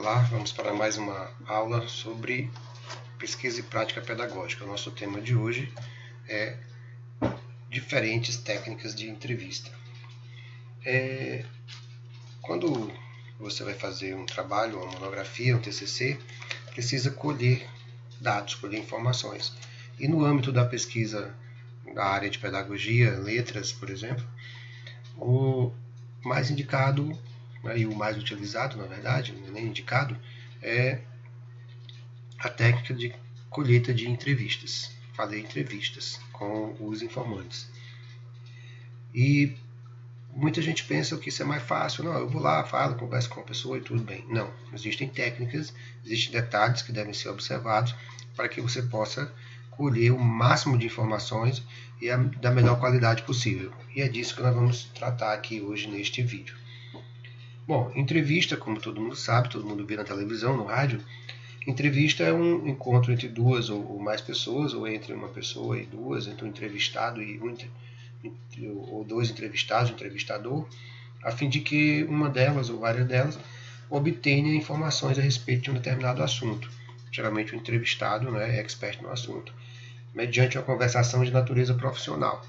Olá, vamos para mais uma aula sobre pesquisa e prática pedagógica. O nosso tema de hoje é diferentes técnicas de entrevista. Quando você vai fazer um trabalho, uma monografia, um TCC, precisa colher dados, colher informações. E no âmbito da pesquisa da área de pedagogia, letras, por exemplo, o mais indicado, e o mais utilizado, na verdade, nem indicado, é a técnica de colheita de entrevistas. Fazer entrevistas com os informantes. E muita gente pensa que isso é mais fácil. Não, eu vou lá, falo, converso com a pessoa e tudo bem. Não, existem técnicas, existem detalhes que devem ser observados para que você possa colher o máximo de informações e da melhor qualidade possível. E é disso que nós vamos tratar aqui hoje neste vídeo. Bom, entrevista, como todo mundo sabe, todo mundo vê na televisão, no rádio, entrevista é um encontro entre duas ou mais pessoas, ou entre uma pessoa e duas, entre um entrevistado ou dois entrevistados, um entrevistador, a fim de que uma delas ou várias delas obtenha informações a respeito de um determinado assunto. Geralmente o entrevistado é expert no assunto, mediante uma conversação de natureza profissional.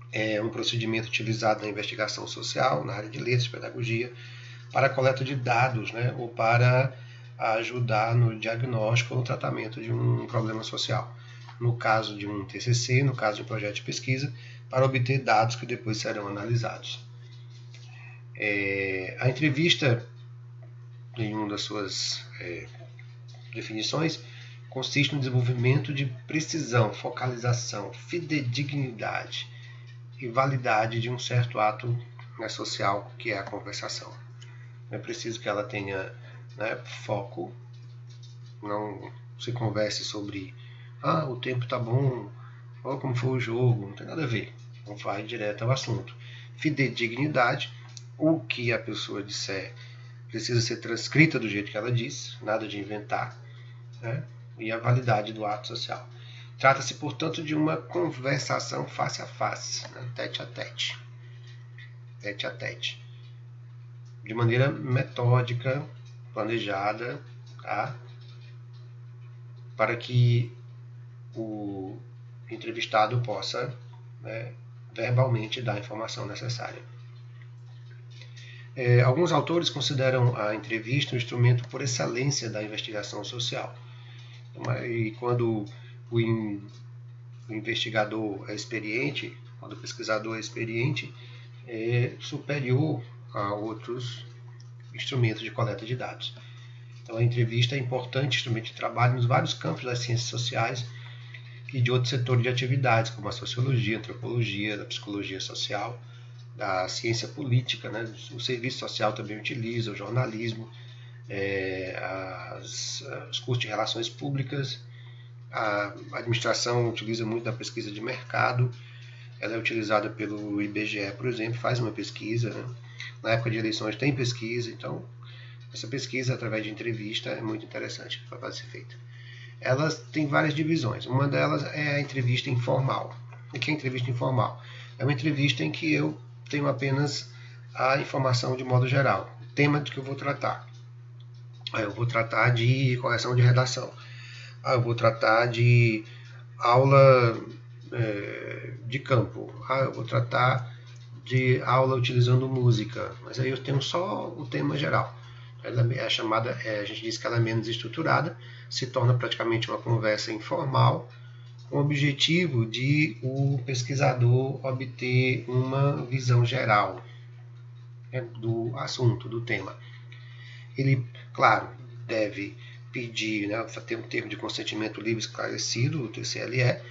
É um procedimento utilizado na investigação social, na área de letras, pedagogia, para a coleta de dados, ou para ajudar no diagnóstico ou no tratamento de um problema social. No caso de um TCC, no caso de um projeto de pesquisa, para obter dados que depois serão analisados. A entrevista, em uma das suas definições, consiste no desenvolvimento de precisão, focalização, fidedignidade e validade de um certo ato social, que é a conversação. É preciso que ela tenha foco, não se converse sobre o tempo está bom, ou como foi o jogo, não tem nada a ver, não vai direto ao assunto. Fidedignidade, o que a pessoa disser precisa ser transcrita do jeito que ela disse, nada de inventar, e a validade do ato social. Trata-se, portanto, de uma conversação face a face, tete a tete, de maneira metódica, planejada, para que o entrevistado possa verbalmente dar a informação necessária. Alguns autores consideram a entrevista um instrumento por excelência da investigação social. E quando o investigador é experiente, quando o pesquisador é experiente, é superior a outros instrumentos de coleta de dados. Então a entrevista é importante instrumento de trabalho nos vários campos das ciências sociais e de outros setores de atividades, como a sociologia, a antropologia, a psicologia social, da ciência política, O serviço social também utiliza, o jornalismo, os cursos de relações públicas, a administração utiliza muito da pesquisa de mercado, ela é utilizada pelo IBGE, por exemplo, faz uma pesquisa, Na época de eleições tem pesquisa, então essa pesquisa através de entrevista é muito interessante para ser feita. Elas têm várias divisões. Uma delas é a entrevista informal. O que é a entrevista informal? É uma entrevista em que eu tenho apenas a informação de modo geral, o tema de que eu vou tratar. Eu vou tratar de correção de redação. Eu vou tratar de aula de campo. Eu vou tratar de aula utilizando música. Mas aí eu tenho só o tema geral. Ela é chamada, a gente diz que ela é menos estruturada, se torna praticamente uma conversa informal, com o objetivo de o pesquisador obter uma visão geral do assunto, do tema. Ele, claro, deve pedir, ter um termo de consentimento livre esclarecido, o TCLE,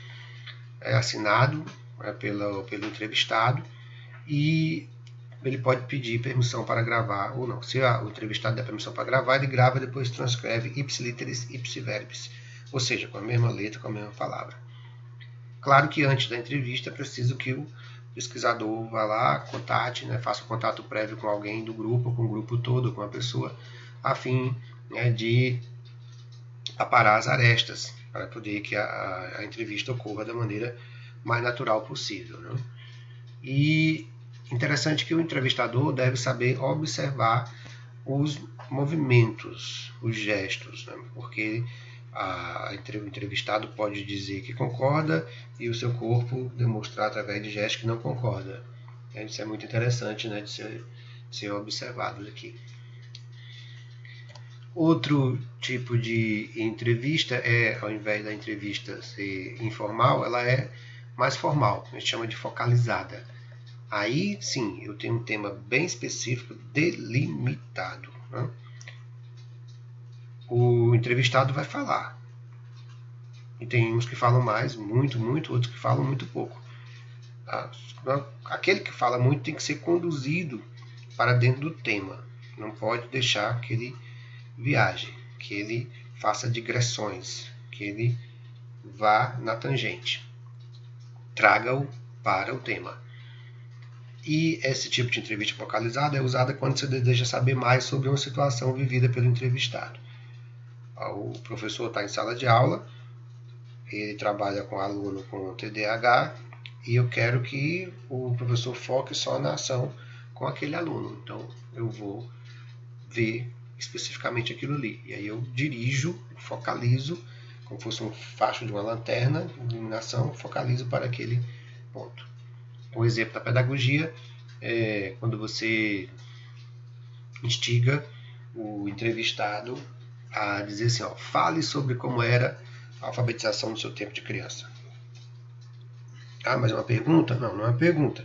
assinado pelo entrevistado, e ele pode pedir permissão para gravar ou não. Se o entrevistado der permissão para gravar, ele grava e depois transcreve ipsiliteris ipsiverbis, ou seja, com a mesma letra, com a mesma palavra. Claro que antes da entrevista é preciso que o pesquisador vá lá, contate, faça um contato prévio com alguém do grupo, com o grupo todo, com a pessoa, a fim de aparar as arestas, para poder que a entrevista ocorra da maneira mais natural possível. E interessante que o entrevistador deve saber observar os movimentos, os gestos, né? Porque o entrevistado pode dizer que concorda e o seu corpo demonstrar através de gestos que não concorda. Isso é muito interessante, né, de ser observado aqui. Outro tipo de entrevista ao invés da entrevista ser informal, ela é mais formal, a gente chama de focalizada. Aí sim, eu tenho um tema bem específico, delimitado, né? O entrevistado vai falar. E tem uns que falam mais, muito, outros que falam muito pouco. Aquele que fala muito tem que ser conduzido para dentro do tema. Não pode deixar que ele viaje, que ele faça digressões, que ele vá na tangente. Traga-o para o tema. E esse tipo de entrevista focalizada é usada quando você deseja saber mais sobre uma situação vivida pelo entrevistado. O professor está em sala de aula, ele trabalha com aluno com TDAH e eu quero que o professor foque só na ação com aquele aluno. Então eu vou ver especificamente aquilo ali. E aí eu dirijo, focalizo, como fosse um facho de uma lanterna, iluminação, focalizo para aquele ponto. Um exemplo da pedagogia é quando você instiga o entrevistado a dizer assim, fale sobre como era a alfabetização no seu tempo de criança. Mas é uma pergunta? Não é uma pergunta.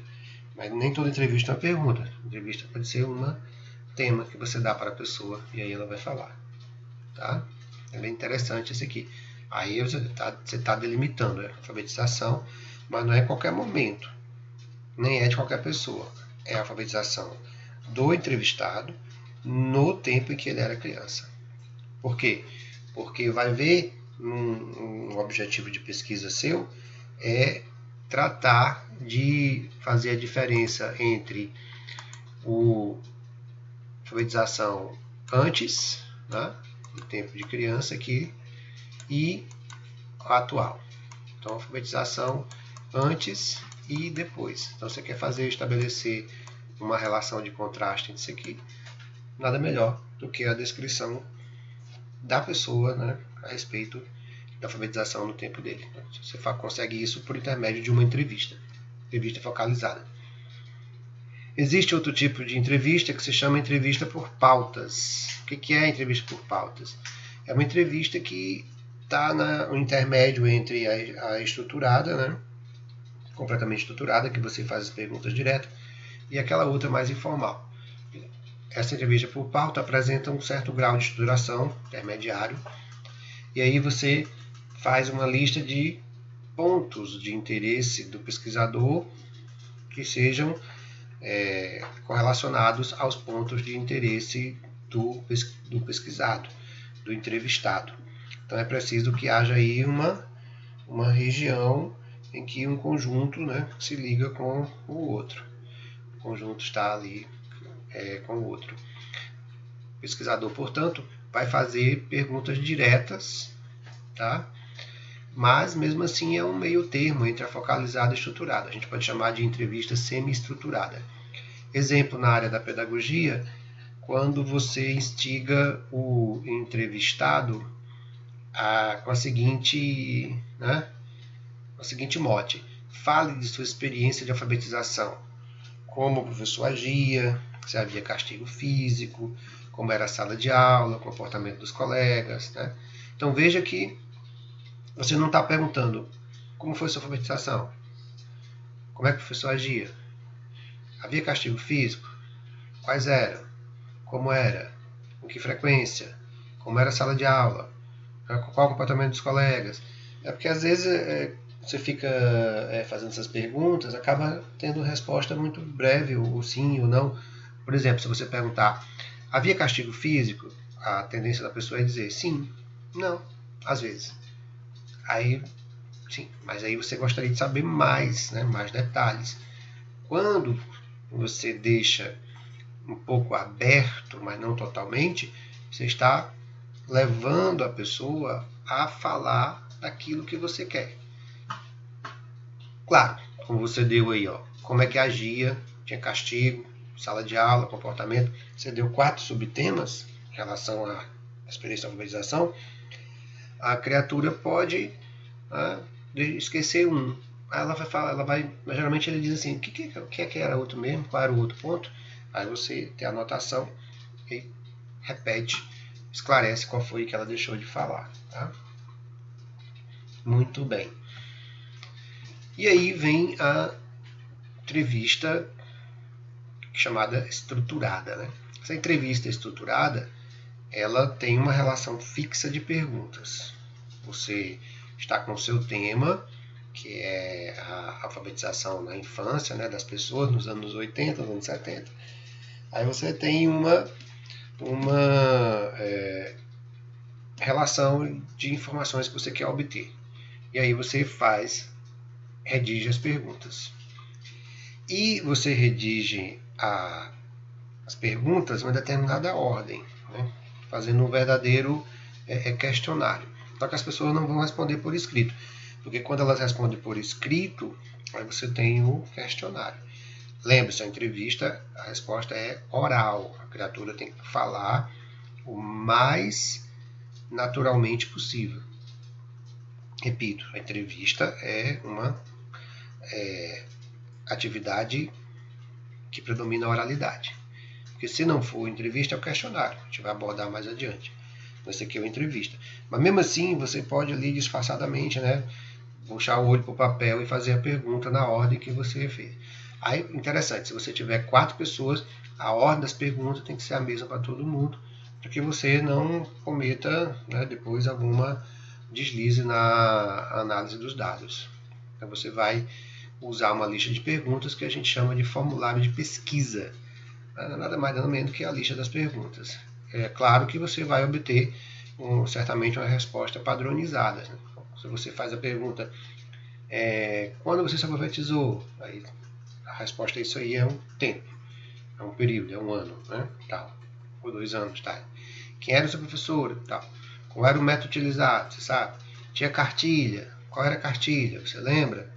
Mas nem toda entrevista é uma pergunta. A entrevista pode ser um tema que você dá para a pessoa e aí ela vai falar. Tá? É bem interessante esse aqui. Aí você está delimitando a alfabetização, mas não é em qualquer momento. Nem é de qualquer pessoa. É a alfabetização do entrevistado no tempo em que ele era criança. Por quê? Porque vai ver um objetivo de pesquisa seu é tratar de fazer a diferença entre a alfabetização antes, né, do tempo de criança aqui, e a atual. Então, a alfabetização antes e depois. Então, você quer estabelecer uma relação de contraste entre isso aqui, nada melhor do que a descrição da pessoa, né, a respeito da alfabetização no tempo dele. Você consegue isso por intermédio de uma entrevista focalizada. Existe outro tipo de entrevista que se chama entrevista por pautas. O que é a entrevista por pautas? É uma entrevista que está no intermédio entre a estruturada, né, completamente estruturada, que você faz as perguntas direto, e aquela outra mais informal. Essa entrevista por pauta apresenta um certo grau de estruturação intermediário, e aí você faz uma lista de pontos de interesse do pesquisador que sejam correlacionados aos pontos de interesse do pesquisado, do entrevistado. Então é preciso que haja aí uma região em que um conjunto, né, se liga com o outro. O conjunto está ali com o outro. O pesquisador, portanto, vai fazer perguntas diretas, tá? Mas mesmo assim é um meio termo entre a focalizada e a estruturada. A gente pode chamar de entrevista semi-estruturada. Exemplo na área da pedagogia, quando você instiga o entrevistado com a seguinte mote: fale de sua experiência de alfabetização, como o professor agia, se havia castigo físico, como era a sala de aula, o comportamento dos colegas, né? Então veja que você não está perguntando como foi sua alfabetização, como é que o professor agia, havia castigo físico, quais eram, como era, com que frequência, como era a sala de aula, qual o comportamento dos colegas. É porque às vezes você fica fazendo essas perguntas, acaba tendo resposta muito breve, ou sim ou não. Por exemplo, se você perguntar, havia castigo físico? A tendência da pessoa é dizer sim, não, às vezes. Aí, sim, mas aí você gostaria de saber mais, né, mais detalhes. Quando você deixa um pouco aberto, mas não totalmente, você está levando a pessoa a falar daquilo que você quer. Claro, como você deu aí, como é que agia, tinha castigo, sala de aula, comportamento. você deu 4 subtemas em relação à experiência de alfabetização, a criatura pode esquecer um. Aí ela vai falar, geralmente ele diz assim, o que era outro mesmo, qual era o outro ponto? Aí você tem a anotação e repete, esclarece qual foi que ela deixou de falar. Tá? Muito bem. E aí vem a entrevista chamada estruturada. Né? Essa entrevista estruturada, ela tem uma relação fixa de perguntas. Você está com o seu tema, que é a alfabetização na infância, né, das pessoas nos anos 80, nos anos 70. Aí você tem uma relação de informações que você quer obter. E aí você redige as perguntas. E você redige as perguntas em uma determinada ordem, né, fazendo um verdadeiro questionário. Só que as pessoas não vão responder por escrito. Porque quando elas respondem por escrito, aí você tem o questionário. Lembre-se, a entrevista, a resposta é oral. A criatura tem que falar o mais naturalmente possível. Repito, a entrevista é uma atividade que predomina a oralidade. Porque se não for entrevista, é o questionário. A gente vai abordar mais adiante. Esse aqui é uma entrevista. Mas mesmo assim, você pode ali disfarçadamente, né, puxar o olho para o papel e fazer a pergunta na ordem que você fez. Aí, interessante, se você tiver 4 pessoas, a ordem das perguntas tem que ser a mesma para todo mundo, para que você não cometa, né, depois alguma deslize na análise dos dados. Então você vai usar uma lista de perguntas que a gente chama de formulário de pesquisa. Nada mais nada menos que a lista das perguntas. É claro que você vai obter certamente uma resposta padronizada. Né? Se você faz a pergunta, quando você se alfabetizou? Aí a resposta a isso aí é um tempo, é um período, é um ano, né? Tal, ou 2 anos. Tá? Quem era o seu professor? Tal. Qual era o método utilizado? Você sabe? Tinha cartilha? Qual era a cartilha? Você lembra?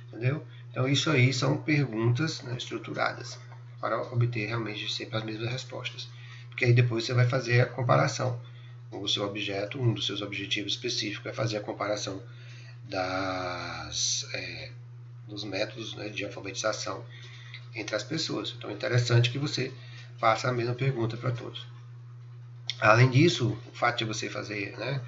Entendeu? Então isso aí são perguntas, né, estruturadas para obter realmente sempre as mesmas respostas. Porque aí depois você vai fazer a comparação com o seu objeto, um dos seus objetivos específicos é fazer a comparação dos métodos, né, de alfabetização entre as pessoas. Então é interessante que você faça a mesma pergunta para todos. Além disso, o fato de você fazer, né,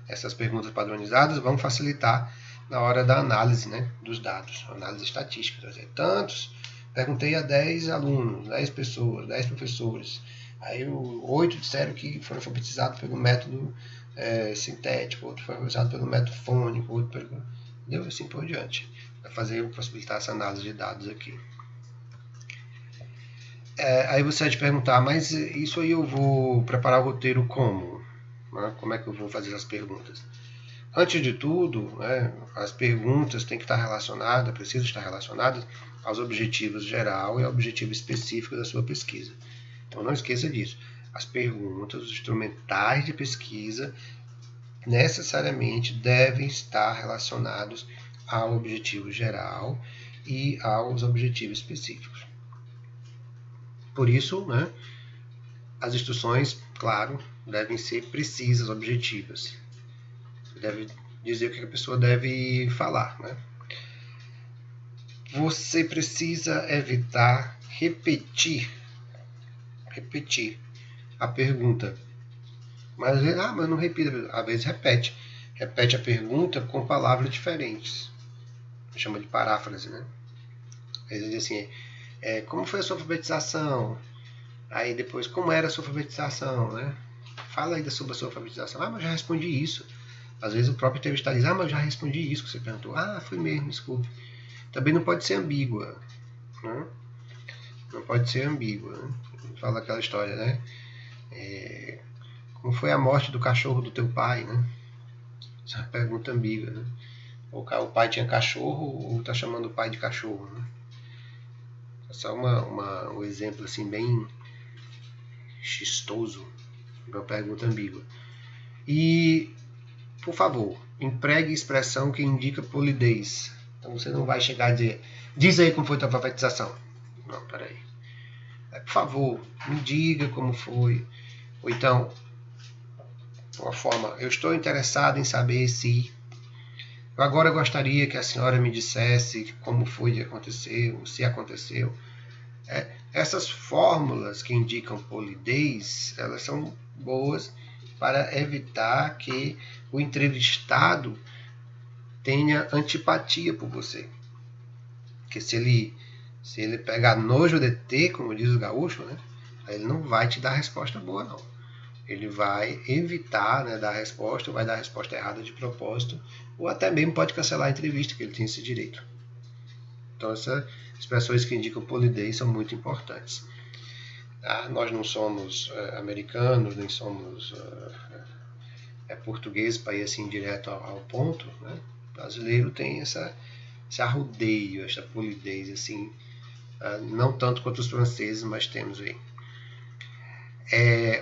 essas perguntas padronizadas vão facilitar na hora da análise, né, dos dados, análise estatística. Tantos, perguntei a 10 alunos, 10 pessoas, 10 professores. Aí 8 disseram que foram alfabetizados pelo método sintético, outro foi alfabetizado pelo método fônico, outro pelo... Entendeu? Assim por diante. Vai possibilitar essa análise de dados aqui. Aí você vai te perguntar, mas isso aí eu vou preparar o roteiro como? Né? Como é que eu vou fazer as perguntas? Antes de tudo, né, as perguntas têm que estar relacionadas, precisam estar relacionadas aos objetivos geral e ao objetivo específico da sua pesquisa. Então não esqueça disso. As perguntas, os instrumentais de pesquisa necessariamente devem estar relacionados ao objetivo geral e aos objetivos específicos. Por isso, né, as instruções, claro, devem ser precisas, objetivas. Você deve dizer o que a pessoa deve falar. Né? Você precisa evitar repetir a pergunta. Mas não repita. Às vezes repete. Repete a pergunta com palavras diferentes. Chama de paráfrase, né? Às vezes diz assim, como foi a sua alfabetização? Aí depois, como era a sua alfabetização, né? Fala ainda sobre a sua alfabetização. Mas eu já respondi isso. Às vezes o próprio entrevistado diz, mas eu já respondi isso que você perguntou. Foi mesmo, desculpe. Também não pode ser ambígua. Né? Não pode ser ambígua. Né? Fala aquela história, né? Como foi a morte do cachorro do teu pai, né? Essa é uma pergunta ambígua, né? O pai tinha cachorro ou está chamando o pai de cachorro, né? É só um exemplo assim bem chistoso, uma pergunta ambígua. E, por favor, empregue expressão que indica polidez. Então você não vai chegar a dizer, diz aí como foi a tua alfabetização. Não, peraí. Por favor, me diga como foi. Ou então, uma forma, eu estou interessado em saber se... Agora eu gostaria que a senhora me dissesse como foi que aconteceu, se aconteceu. Essas fórmulas que indicam polidez, elas são boas para evitar que o entrevistado tenha antipatia por você. Porque se ele pegar nojo de ter, como diz o gaúcho, né, ele não vai te dar resposta boa, não. Ele vai evitar, né, dar a resposta, ou vai dar a resposta errada de propósito, ou até mesmo pode cancelar a entrevista, que ele tem esse direito. Então, essas expressões que indicam polidez são muito importantes. Nós não somos americanos, nem somos portugueses para ir assim direto ao ponto, né? O brasileiro tem esse arrudeio, essa polidez, assim, não tanto quanto os franceses, mas temos aí.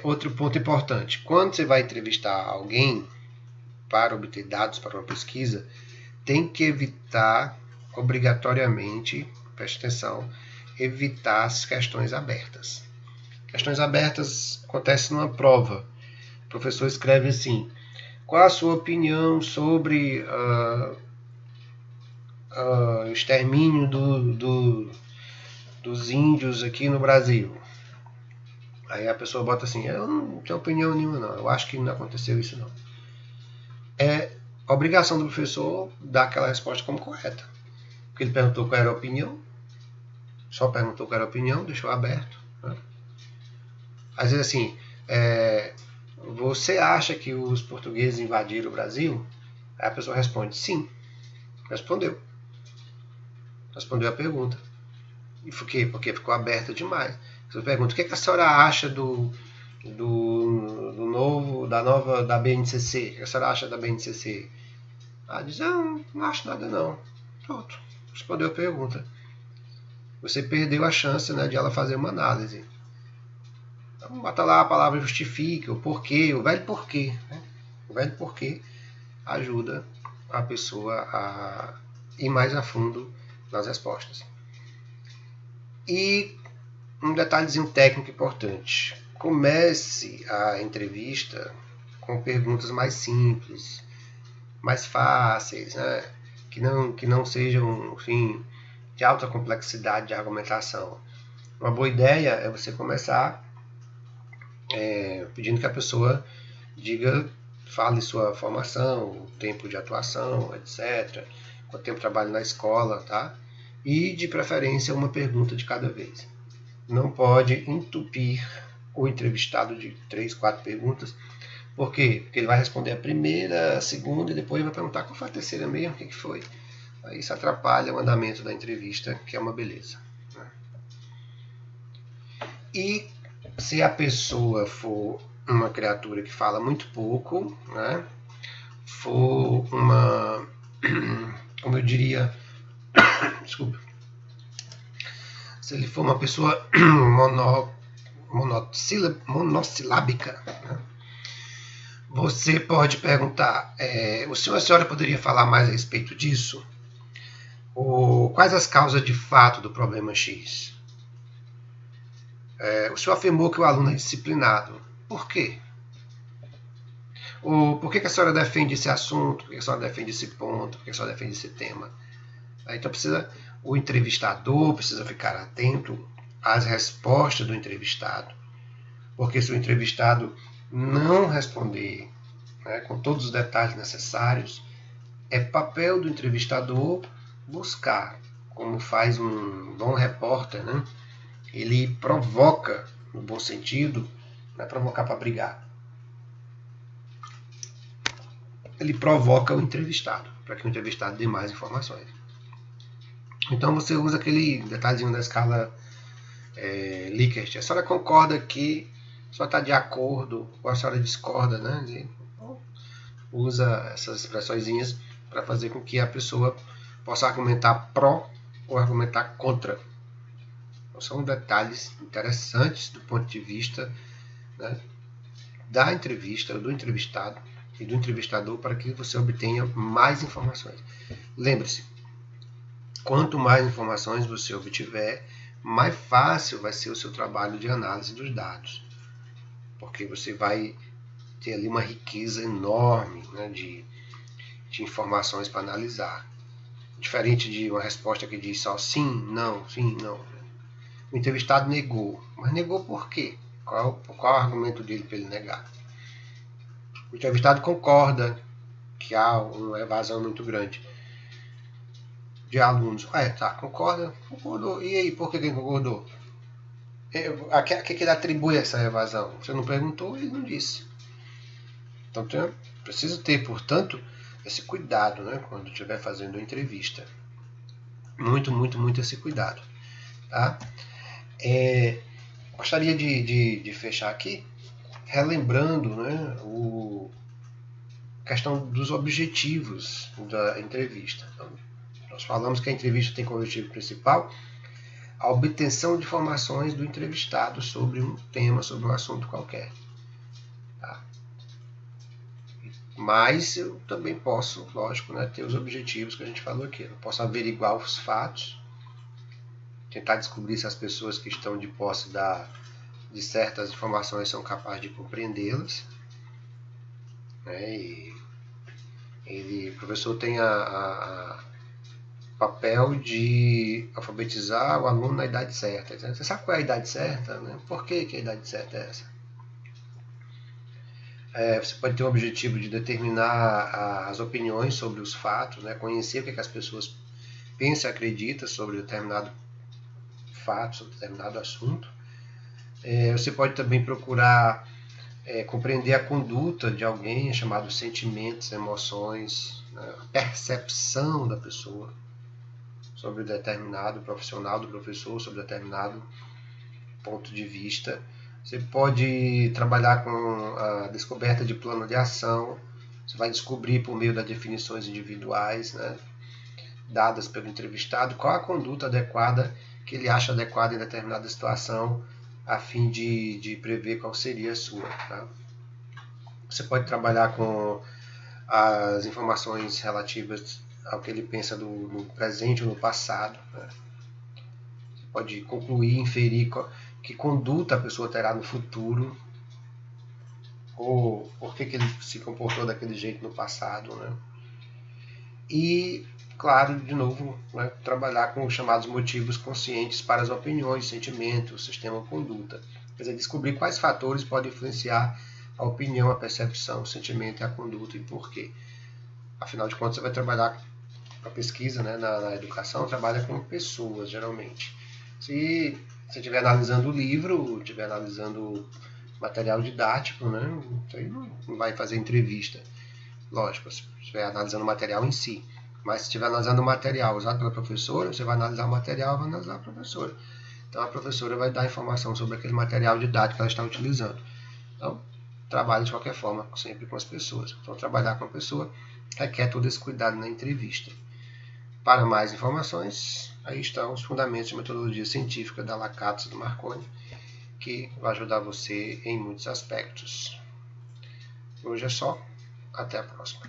Outro ponto importante, quando você vai entrevistar alguém para obter dados para uma pesquisa, tem que evitar obrigatoriamente, preste atenção, evitar as questões abertas. Questões abertas acontecem numa prova. O professor escreve assim: qual a sua opinião sobre o extermínio dos índios aqui no Brasil? Aí a pessoa bota assim: eu não tenho opinião nenhuma, não. Eu acho que não aconteceu isso, não. É obrigação do professor dar aquela resposta como correta. Porque ele perguntou qual era a opinião, só perguntou qual era a opinião, deixou aberto. Né? Às vezes assim, você acha que os portugueses invadiram o Brasil? Aí a pessoa responde: sim. Respondeu a pergunta. E por quê? Porque ficou aberta demais. Você pergunta: o que a senhora acha da BNCC? O que a senhora acha da BNCC? Diz: não acho nada não. Pronto, respondeu a pergunta. Você perdeu a chance, né, de ela fazer uma análise. Então, bota lá a palavra justifica, o porquê, o velho porquê. Né? O velho porquê ajuda a pessoa a ir mais a fundo nas respostas. E um detalhezinho técnico importante: comece a entrevista com perguntas mais simples, mais fáceis, né? que não sejam, enfim, de alta complexidade de argumentação. Uma boa ideia é você começar pedindo que a pessoa fale sua formação, tempo de atuação, etc., quanto tempo trabalha na escola, tá? E, de preferência, uma pergunta de cada vez. Não pode entupir o entrevistado de 3, 4 perguntas. Por quê? Porque ele vai responder a primeira, a segunda, e depois vai perguntar qual foi a terceira mesmo, o que foi. Aí isso atrapalha o andamento da entrevista, que é uma beleza. Né? E se a pessoa for uma criatura que fala muito pouco, né? For uma, como eu diria, desculpa, se ele for uma pessoa monossilábica, né? Você pode perguntar: o senhor e a senhora poderia falar mais a respeito disso? Ou quais as causas de fato do problema X? O senhor afirmou que o aluno é disciplinado. Por quê? Ou por que a senhora defende esse assunto? Por que a senhora defende esse ponto? Por que a senhora defende esse tema? Então o entrevistador precisa ficar atento às respostas do entrevistado. Porque se o entrevistado não responder, né, com todos os detalhes necessários, é papel do entrevistador buscar, como faz um bom repórter, né? Ele provoca, no bom sentido, não é provocar para brigar. Ele provoca o entrevistado, para que o entrevistado dê mais informações. Então você usa aquele detalhezinho da escala Likert. A senhora concorda que a senhora está de acordo ou a senhora discorda, né? Usa essas expressõezinhas para fazer com que a pessoa possa argumentar pró ou argumentar contra. Então, são detalhes interessantes do ponto de vista, né, da entrevista, do entrevistado e do entrevistador, para que você obtenha mais informações. Lembre-se, quanto mais informações você obtiver, mais fácil vai ser o seu trabalho de análise dos dados, porque você vai ter ali uma riqueza enorme, né, de informações para analisar. Diferente de uma resposta que diz só sim, não. O entrevistado negou, mas negou por quê? Qual é o argumento dele para ele negar? O entrevistado concorda que há uma evasão muito grande de alunos. Concordou. E aí, por que ele concordou? A que ele atribui essa evasão? Você não perguntou, ele não disse. Então, preciso ter, portanto, esse cuidado, né, quando estiver fazendo a entrevista. Muito esse cuidado. Tá? Gostaria de fechar aqui relembrando, né, a questão dos objetivos da entrevista. Então, nós falamos que a entrevista tem como objetivo principal a obtenção de informações do entrevistado sobre um tema, sobre um assunto qualquer. Tá? Mas eu também posso, lógico, né, ter os objetivos que a gente falou aqui. Eu posso averiguar os fatos, tentar descobrir se as pessoas que estão de posse de certas informações são capazes de compreendê-las. Né? O professor tem a papel de alfabetizar o aluno na idade certa. Você sabe qual é a idade certa? Né? Por que a idade certa é essa? Você pode ter o objetivo de determinar as opiniões sobre os fatos, né? Conhecer o que as pessoas pensam e acreditam sobre determinado fato, sobre determinado assunto. Você pode também procurar compreender a conduta de alguém, chamado sentimentos, emoções, né? A percepção da pessoa sobre determinado profissional do professor, sobre determinado ponto de vista. Você pode trabalhar com a descoberta de plano de ação. Você vai descobrir por meio das definições individuais, né, dadas pelo entrevistado, qual a conduta adequada que ele acha adequada em determinada situação, a fim de prever qual seria a sua. Tá? Você pode trabalhar com as informações relativas ao que ele pensa no presente ou no passado. Né? Você pode concluir, inferir que conduta a pessoa terá no futuro, ou por que ele se comportou daquele jeito no passado. Né? E, claro, de novo, né, trabalhar com os chamados motivos conscientes para as opiniões, sentimentos, sistema, conduta. Quer dizer, descobrir quais fatores podem influenciar a opinião, a percepção, o sentimento e a conduta e por quê. Afinal de contas, você vai trabalhar com a pesquisa, né, na educação, trabalha com pessoas, geralmente. Se você estiver analisando o livro, estiver analisando material didático, né, você não vai fazer entrevista. Lógico, se estiver analisando o material em si. Mas se estiver analisando o material usado pela professora, você vai analisar o material e vai analisar a professora. Então a professora vai dar informação sobre aquele material didático que ela está utilizando. Então, trabalhe de qualquer forma, sempre com as pessoas. Então, trabalhar com a pessoa requer todo esse cuidado na entrevista. Para mais informações, aí estão os fundamentos de metodologia científica da Lakatos e do Marconi, que vai ajudar você em muitos aspectos. Hoje é só. Até a próxima.